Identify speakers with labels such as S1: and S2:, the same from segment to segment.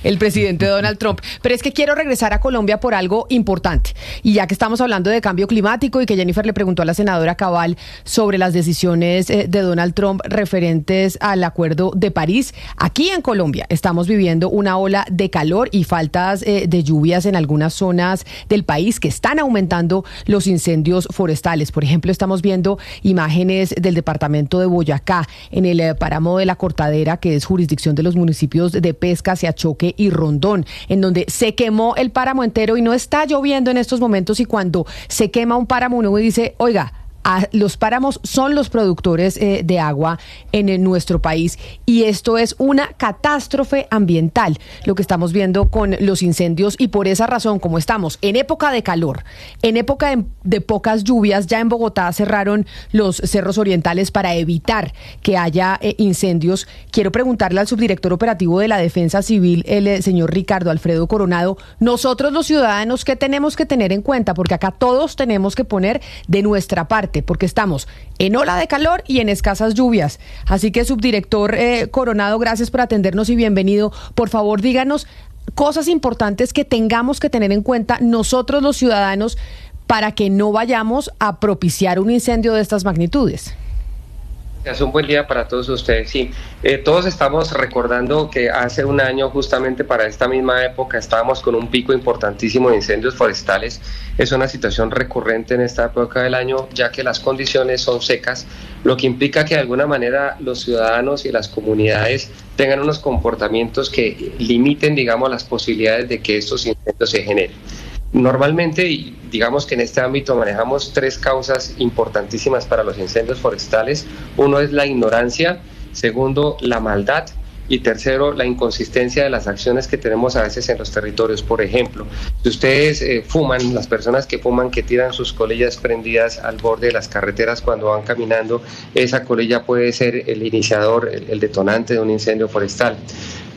S1: el presidente Donald Trump. Pero es que quiero regresar a Colombia por algo importante. Y ya que estamos hablando de cambio climático y que Jennifer le preguntó a la senadora Cabal sobre las decisiones de Donald Trump referentes al Acuerdo de París, aquí en Colombia estamos viviendo una ola de calor y faltas de lluvias en algunas zonas del país que están aumentando los incendios forestales. Por ejemplo, estamos viendo imágenes del departamento de Boyacá, en el páramo de La Cortadera, que es jurisdicción de los municipios de Pesca, Choque y Rondón, en donde se quemó el páramo entero y no está lloviendo en estos momentos. Y cuando se quema un páramo, uno dice, oiga, los páramos son los productores de agua en nuestro país, y esto es una catástrofe ambiental lo que estamos viendo con los incendios. Y por esa razón, como estamos en época de calor, en época de pocas lluvias, ya en Bogotá cerraron los cerros orientales para evitar que haya incendios. Quiero preguntarle al subdirector operativo de la Defensa Civil, el señor Ricardo Alfredo Coronado, nosotros los ciudadanos, ¿qué tenemos que tener en cuenta? Porque acá todos tenemos que poner de nuestra parte, porque estamos en ola de calor y en escasas lluvias. Así que, subdirector Coronado, gracias por atendernos y bienvenido. Por favor, díganos cosas importantes que tengamos que tener en cuenta nosotros los ciudadanos para que no vayamos a propiciar un incendio de estas magnitudes.
S2: Es un buen día para todos ustedes. Sí, todos estamos recordando que hace un año, justamente para esta misma época, estábamos con un pico importantísimo de incendios forestales. Es una situación recurrente en esta época del año, ya que las condiciones son secas, lo que implica que de alguna manera los ciudadanos y las comunidades tengan unos comportamientos que limiten, digamos, las posibilidades de que estos incendios se generen. Normalmente, digamos que en este ámbito manejamos tres causas importantísimas para los incendios forestales. Uno es la ignorancia, segundo, la maldad, y tercero, la inconsistencia de las acciones que tenemos a veces en los territorios. Por ejemplo, si ustedes fuman, las personas que fuman, que tiran sus colillas prendidas al borde de las carreteras cuando van caminando, esa colilla puede ser el iniciador, el detonante de un incendio forestal.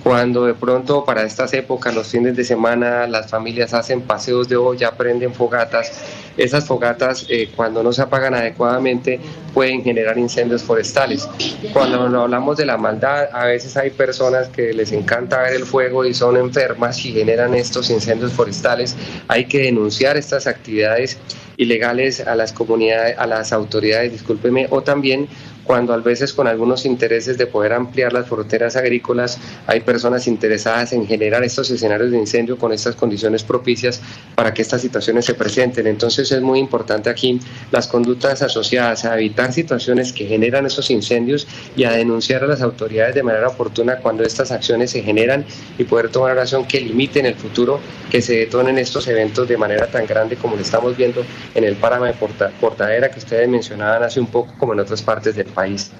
S2: Cuando de pronto para estas épocas, los fines de semana, las familias hacen paseos de olla, prenden fogatas, esas fogatas cuando no se apagan adecuadamente pueden generar incendios forestales. Cuando hablamos de la maldad, a veces hay personas que les encanta ver el fuego y son enfermas y generan estos incendios forestales. Hay que denunciar estas actividades ilegales a las comunidades, a las autoridades, discúlpeme, o también cuando a veces con algunos intereses de poder ampliar las fronteras agrícolas hay personas interesadas en generar estos escenarios de incendio con estas condiciones propicias para que estas situaciones se presenten. Entonces es muy importante aquí las conductas asociadas a evitar situaciones que generan esos incendios y a denunciar a las autoridades de manera oportuna cuando estas acciones se generan y poder tomar una acción que limite en el futuro que se detonen estos eventos de manera tan grande como lo estamos viendo en el páramo de Cortadera que ustedes mencionaban hace un poco, como en otras partes del país.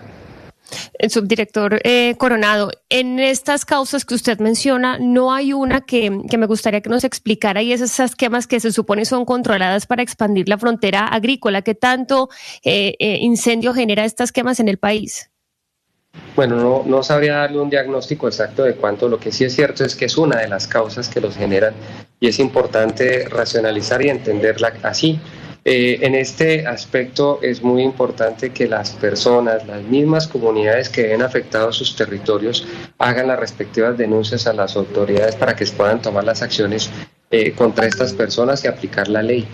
S3: El subdirector Coronado, en estas causas que usted menciona, no hay una que me gustaría que nos explicara, y es esas quemas que se supone son controladas para expandir la frontera agrícola. ¿Qué tanto incendio genera estas quemas en el país?
S2: Bueno, no sabría darle un diagnóstico exacto de cuánto. Lo que sí es cierto es que es una de las causas que los generan y es importante racionalizar y entenderla así. En este aspecto es muy importante que las personas, las mismas comunidades que ven afectados sus territorios, hagan las respectivas denuncias a las autoridades para que puedan tomar las acciones contra estas personas y aplicar la ley.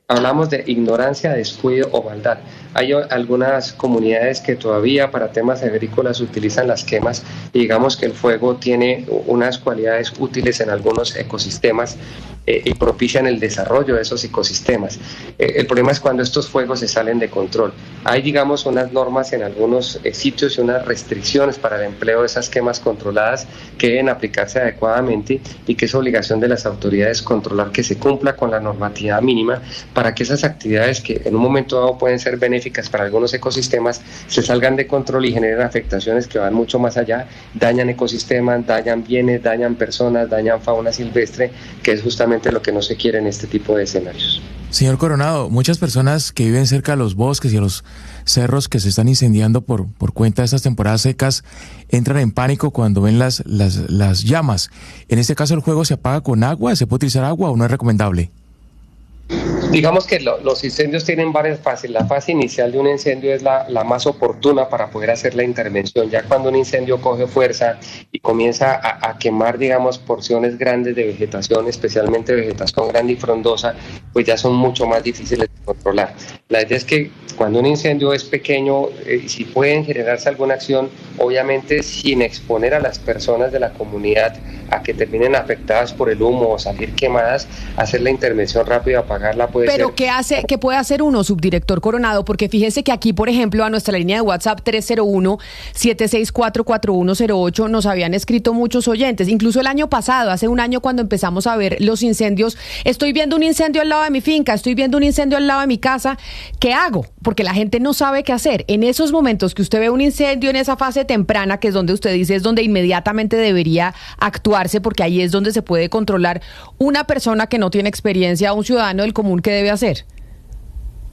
S2: Hablamos de ignorancia, descuido o maldad. Hay algunas comunidades que todavía para temas agrícolas utilizan las quemas y digamos que el fuego tiene unas cualidades útiles en algunos ecosistemas y propician el desarrollo de esos ecosistemas. El problema es cuando estos fuegos se salen de control. Hay, digamos, unas normas en algunos sitios y unas restricciones para el empleo de esas quemas controladas que deben aplicarse adecuadamente y que es obligación de las autoridades controlar que se cumpla con la normatividad mínima para que esas actividades que en un momento dado pueden ser benéficas para algunos ecosistemas se salgan de control y generen afectaciones que van mucho más allá, dañan ecosistemas, dañan bienes, dañan personas, dañan fauna silvestre, que es justamente lo que no se quiere en este tipo de escenarios.
S4: Señor Coronado, muchas personas que viven cerca de los bosques y de los cerros que se están incendiando por cuenta de estas temporadas secas entran en pánico cuando ven las llamas. En este caso, ¿el fuego se apaga con agua? ¿Se puede utilizar agua o no es recomendable?
S2: Digamos que los incendios tienen varias fases. La fase inicial de un incendio es la más oportuna para poder hacer la intervención. Ya cuando un incendio coge fuerza y comienza a quemar, digamos, porciones grandes de vegetación, especialmente vegetación grande y frondosa, pues ya son mucho más difíciles de controlar. La idea es que cuando un incendio es pequeño, si pueden generarse alguna acción, obviamente sin exponer a las personas de la comunidad a que terminen afectadas por el humo o salir quemadas, hacer la intervención rápida, apagarla puede ser.
S1: Pero ¿qué puede hacer uno, subdirector Coronado? Porque fíjese que aquí, por ejemplo, a nuestra línea de WhatsApp 301-764-4108 nos habían escrito muchos oyentes, incluso el año pasado, hace un año cuando empezamos a ver los incendios. Estoy viendo un incendio al lado de mi finca, estoy viendo un incendio al lado de mi casa. ¿Qué hago? Porque la gente no sabe qué hacer. En esos momentos que usted ve un incendio en esa fase temprana, que es donde usted dice es donde inmediatamente debería actuarse, porque ahí es donde se puede controlar, una persona que no tiene experiencia, un ciudadano del común, ¿qué debe hacer?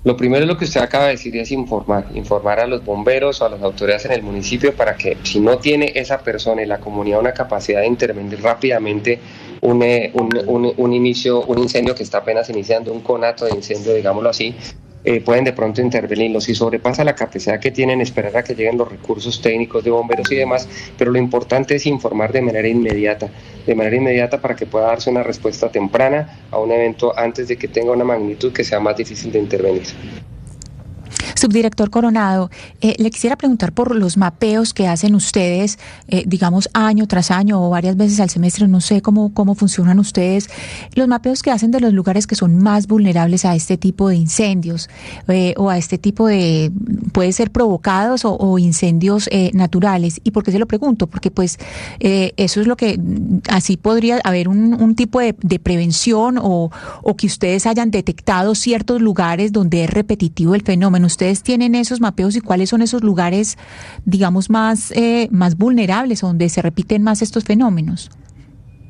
S2: Lo primero es lo que usted acaba de decir, es informar a los bomberos o a las autoridades en el municipio para que si no tiene esa persona y la comunidad una capacidad de intervenir rápidamente un incendio que está apenas iniciando, un conato de incendio, digámoslo así, pueden de pronto intervenirlo. Si sobrepasa la capacidad que tienen, esperar a que lleguen los recursos técnicos de bomberos y demás, pero lo importante es informar de manera inmediata para que pueda darse una respuesta temprana a un evento antes de que tenga una magnitud que sea más difícil de intervenir.
S5: Subdirector Coronado, le quisiera preguntar por los mapeos que hacen ustedes, digamos año tras año o varias veces al semestre, no sé cómo funcionan ustedes, los mapeos que hacen de los lugares que son más vulnerables a este tipo de incendios o a este tipo de, puede ser provocados o incendios naturales. ¿Y por qué se lo pregunto? Porque pues eso es lo que, así podría haber un tipo de prevención o que ustedes hayan detectado ciertos lugares donde es repetitivo el fenómeno. ¿Ustedes tienen esos mapeos y cuáles son esos lugares, digamos, más vulnerables, donde se repiten más estos fenómenos?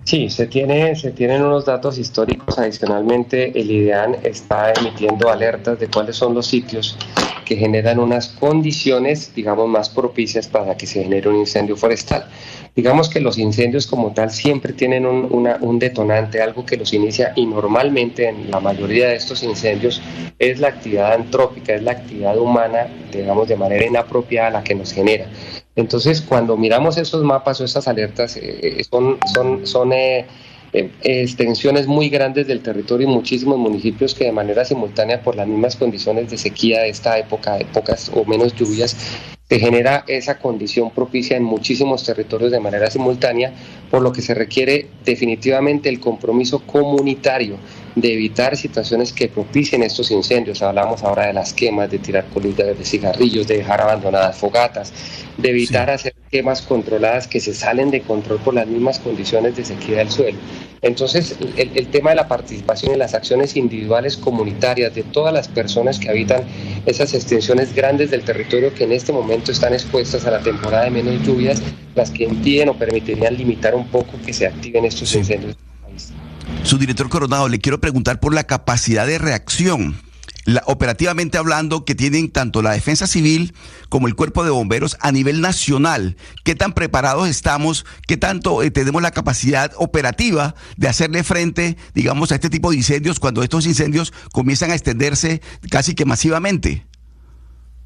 S2: Sí, se tienen unos datos históricos. Adicionalmente, el IDEAN está emitiendo alertas de cuáles son los sitios que generan unas condiciones, digamos, más propicias para que se genere un incendio forestal. Digamos que los incendios como tal siempre tienen un detonante, algo que los inicia, y normalmente en la mayoría de estos incendios es la actividad antrópica, es la actividad humana, digamos, de manera inapropiada la que nos genera. Entonces, cuando miramos esos mapas o esas alertas, son extensiones muy grandes del territorio y muchísimos municipios que de manera simultánea, por las mismas condiciones de sequía de esta época, de pocas o menos lluvias, se genera esa condición propicia en muchísimos territorios de manera simultánea, por lo que se requiere definitivamente el compromiso comunitario de evitar situaciones que propicien estos incendios. Hablamos ahora de las quemas, de tirar colillas de cigarrillos, de dejar abandonadas fogatas, de evitar hacer quemas controladas que se salen de control por las mismas condiciones de sequía del suelo. Entonces, el tema de la participación en las acciones individuales comunitarias de todas las personas que habitan esas extensiones grandes del territorio que en este momento están expuestas a la temporada de menos lluvias, las que impiden o permitirían limitar un poco que se activen estos incendios.
S6: Subdirector Coronado, le quiero preguntar por la capacidad de reacción, operativamente hablando, que tienen tanto la Defensa Civil como el Cuerpo de Bomberos a nivel nacional. ¿Qué tan preparados estamos? ¿Qué tanto tenemos la capacidad operativa de hacerle frente, digamos, a este tipo de incendios cuando estos incendios comienzan a extenderse casi que masivamente?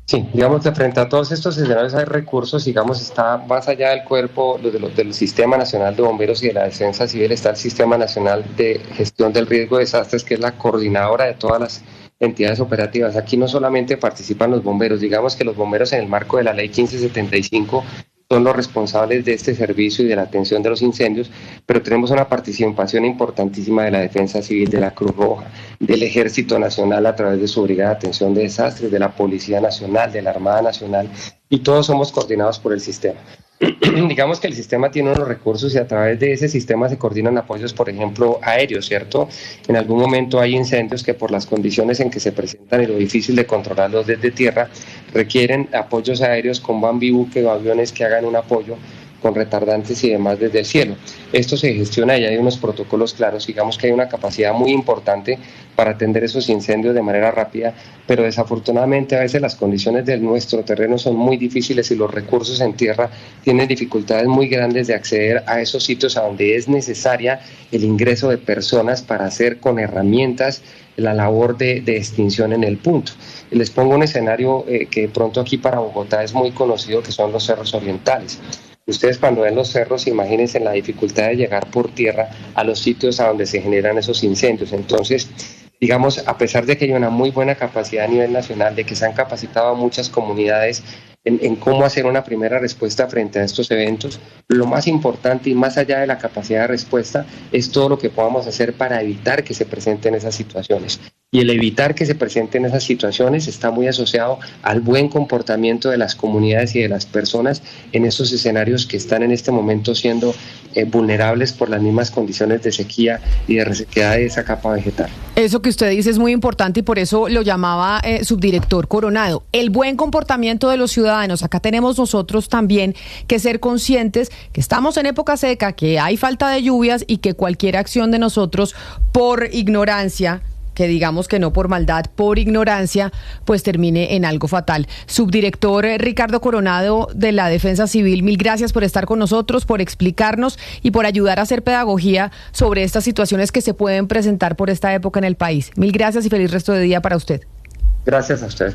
S2: Sí, digamos, de frente a todos estos escenarios hay recursos, digamos, está más allá del cuerpo del Sistema Nacional de Bomberos y de la Defensa Civil, está el Sistema Nacional de Gestión del Riesgo de Desastres, que es la coordinadora de todas las entidades operativas. Aquí no solamente participan los bomberos, digamos que los bomberos en el marco de la Ley 1575 son los responsables de este servicio y de la atención de los incendios, pero tenemos una participación importantísima de la Defensa Civil, de la Cruz Roja, del Ejército Nacional a través de su Brigada de Atención de Desastres, de la Policía Nacional, de la Armada Nacional, y todos somos coordinados por el sistema. Digamos que el sistema tiene unos recursos y a través de ese sistema se coordinan apoyos, por ejemplo, aéreos, ¿cierto? En algún momento hay incendios que por las condiciones en que se presentan y lo difícil de controlarlos desde tierra, requieren apoyos aéreos con Bambi buque o aviones que hagan un apoyo con retardantes y demás desde el cielo. Esto se gestiona y hay unos protocolos claros, digamos que hay una capacidad muy importante para atender esos incendios de manera rápida, pero desafortunadamente a veces las condiciones de nuestro terreno son muy difíciles y los recursos en tierra tienen dificultades muy grandes de acceder a esos sitios a donde es necesaria el ingreso de personas para hacer con herramientas la labor de extinción en el punto. Les pongo un escenario que de pronto aquí para Bogotá es muy conocido, que son los cerros orientales. Ustedes cuando ven los cerros, imagínense la dificultad de llegar por tierra a los sitios a donde se generan esos incendios. Entonces, digamos, a pesar de que hay una muy buena capacidad a nivel nacional, de que se han capacitado a muchas comunidades en cómo hacer una primera respuesta frente a estos eventos, lo más importante y más allá de la capacidad de respuesta es todo lo que podamos hacer para evitar que se presenten esas situaciones. Y el evitar que se presenten esas situaciones está muy asociado al buen comportamiento de las comunidades y de las personas en estos escenarios que están en este momento siendo vulnerables por las mismas condiciones de sequía y de resequedad de esa capa vegetal.
S1: Eso que usted dice es muy importante y por eso lo llamaba subdirector Coronado. El buen comportamiento de los ciudadanos. Acá tenemos nosotros también que ser conscientes que estamos en época seca, que hay falta de lluvias y que cualquier acción de nosotros por ignorancia, que digamos que no por maldad, por ignorancia, pues termine en algo fatal. Subdirector Ricardo Coronado de la Defensa Civil, mil gracias por estar con nosotros, por explicarnos y por ayudar a hacer pedagogía sobre estas situaciones que se pueden presentar por esta época en el país. Mil gracias y feliz resto de día para usted.
S2: Gracias a usted.